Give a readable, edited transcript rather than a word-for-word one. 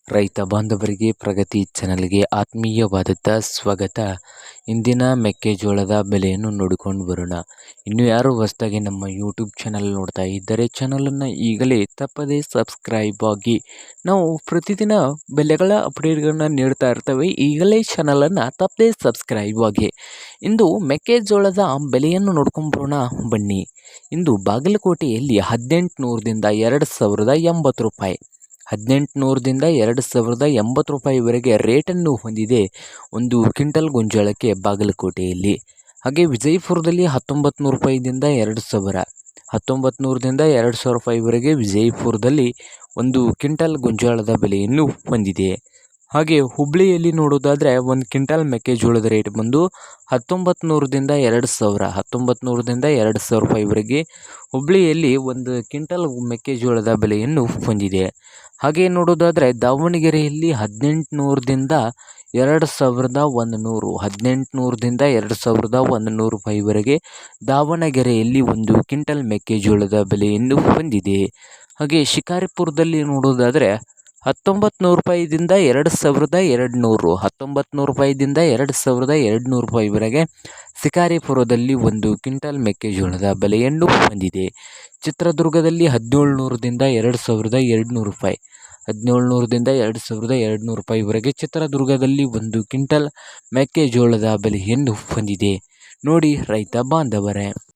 ರೈತ ಬಾಂಧವರಿಗೆ ಪ್ರಗತಿ ಚಾನಲ್ಗೆ ಆತ್ಮೀಯವಾದಂಥ ಸ್ವಾಗತ. ಇಂದಿನ ಮೆಕ್ಕೆಜೋಳದ ಬೆಲೆಯನ್ನು ನೋಡಿಕೊಂಡು ಬರೋಣ. ಇನ್ನು ಯಾರು ಹೊಸದಾಗಿ ನಮ್ಮ ಯೂಟ್ಯೂಬ್ ಚಾನಲ್ ನೋಡ್ತಾ ಇದ್ದರೆ ಚಾನಲನ್ನು ಈಗಲೇ ತಪ್ಪದೇ ಸಬ್ಸ್ಕ್ರೈಬ್ ಆಗಿ. ನಾವು ಪ್ರತಿದಿನ ಬೆಲೆಗಳ ಅಪ್ಡೇಟ್ಗಳನ್ನ ನೀಡ್ತಾ ಇರ್ತೇವೆ. ಈಗಲೇ ಚಾನಲನ್ನು ತಪ್ಪದೇ ಸಬ್ಸ್ಕ್ರೈಬ್ ಆಗಿ. ಇಂದು ಮೆಕ್ಕೆಜೋಳದ ಬೆಲೆಯನ್ನು ನೋಡ್ಕೊಂಡು ಬರೋಣ ಬನ್ನಿ. ಇಂದು ಬಾಗಲಕೋಟೆಯಲ್ಲಿ 1800ದಿಂದ 2080 ರೂಪಾಯಿ, 1800ದಿಂದ 2080 ರೂಪಾಯಿವರೆಗೆ ರೇಟನ್ನು ಹೊಂದಿದೆ ಒಂದು ಕ್ವಿಂಟಲ್ ಗೊಂಜಾಳಕ್ಕೆ ಬಾಗಲಕೋಟೆಯಲ್ಲಿ. ಹಾಗೆ ವಿಜಯಪುರದಲ್ಲಿ 1900 ರೂಪಾಯಿದಿಂದ 2000, 1900ರಿಂದ 2000 ರೂಪಾಯಿವರೆಗೆ ವಿಜಯಪುರದಲ್ಲಿ ಒಂದು ಕ್ವಿಂಟಲ್ ಗೊಂಜಾಳದ ಬೆಲೆಯನ್ನು ಹೊಂದಿದೆ. ಹಾಗೆ ಹುಬ್ಬಳ್ಳಿಯಲ್ಲಿ ನೋಡೋದಾದರೆ ಒಂದು ಕ್ವಿಂಟಲ್ ಮೆಕ್ಕೆಜೋಳದ ರೇಟ್ ಬಂದು 1900ರಿಂದ 2000, 1900ರಿಂದ 2000 ರೂಪಾಯಿವರೆಗೆ ಹುಬ್ಬಳ್ಳಿಯಲ್ಲಿ ಒಂದು ಕ್ವಿಂಟಲ್ ಮೆಕ್ಕೆಜೋಳದ ಬೆಲೆಯನ್ನು ಹೊಂದಿದೆ. ಹಾಗೆ ನೋಡೋದಾದರೆ ದಾವಣಗೆರೆಯಲ್ಲಿ 1800ದಿಂದ 2100, 1800ದಿಂದ 2100 ರೂಪಾಯಿವರೆಗೆ ದಾವಣಗೆರೆಯಲ್ಲಿ ಒಂದು ಕ್ವಿಂಟಲ್ ಮೆಕ್ಕೆಜೋಳದ ಬೆಲೆಯನ್ನು ಹೊಂದಿದೆ. ಹಾಗೆ ಶಿಕಾರಿಪುರದಲ್ಲಿ ನೋಡೋದಾದರೆ 1900 ರೂಪಾಯಿದಿಂದ 2200, 1900 ರೂಪಾಯಿದಿಂದ 2200 ರೂಪಾಯಿವರೆಗೆ ಶಿಕಾರಿಪುರದಲ್ಲಿ ಒಂದು ಕ್ವಿಂಟಲ್ ಮೆಕ್ಕೆಜೋಳದ ಬೆಲೆಯನ್ನು ಹೊಂದಿದೆ. ಚಿತ್ರದುರ್ಗದಲ್ಲಿ 1700ದಿಂದ 2200 ರೂಪಾಯಿ, 1700ದಿಂದ 2200 ರೂಪಾಯಿವರೆಗೆ ಚಿತ್ರದುರ್ಗದಲ್ಲಿ ಒಂದು ಕ್ವಿಂಟಲ್ ಮೆಕ್ಕೆಜೋಳದ ಬೆಲೆಯನ್ನು ಹೊಂದಿದೆ. ನೋಡಿ ರೈತ ಬಾಂಧವರೇ.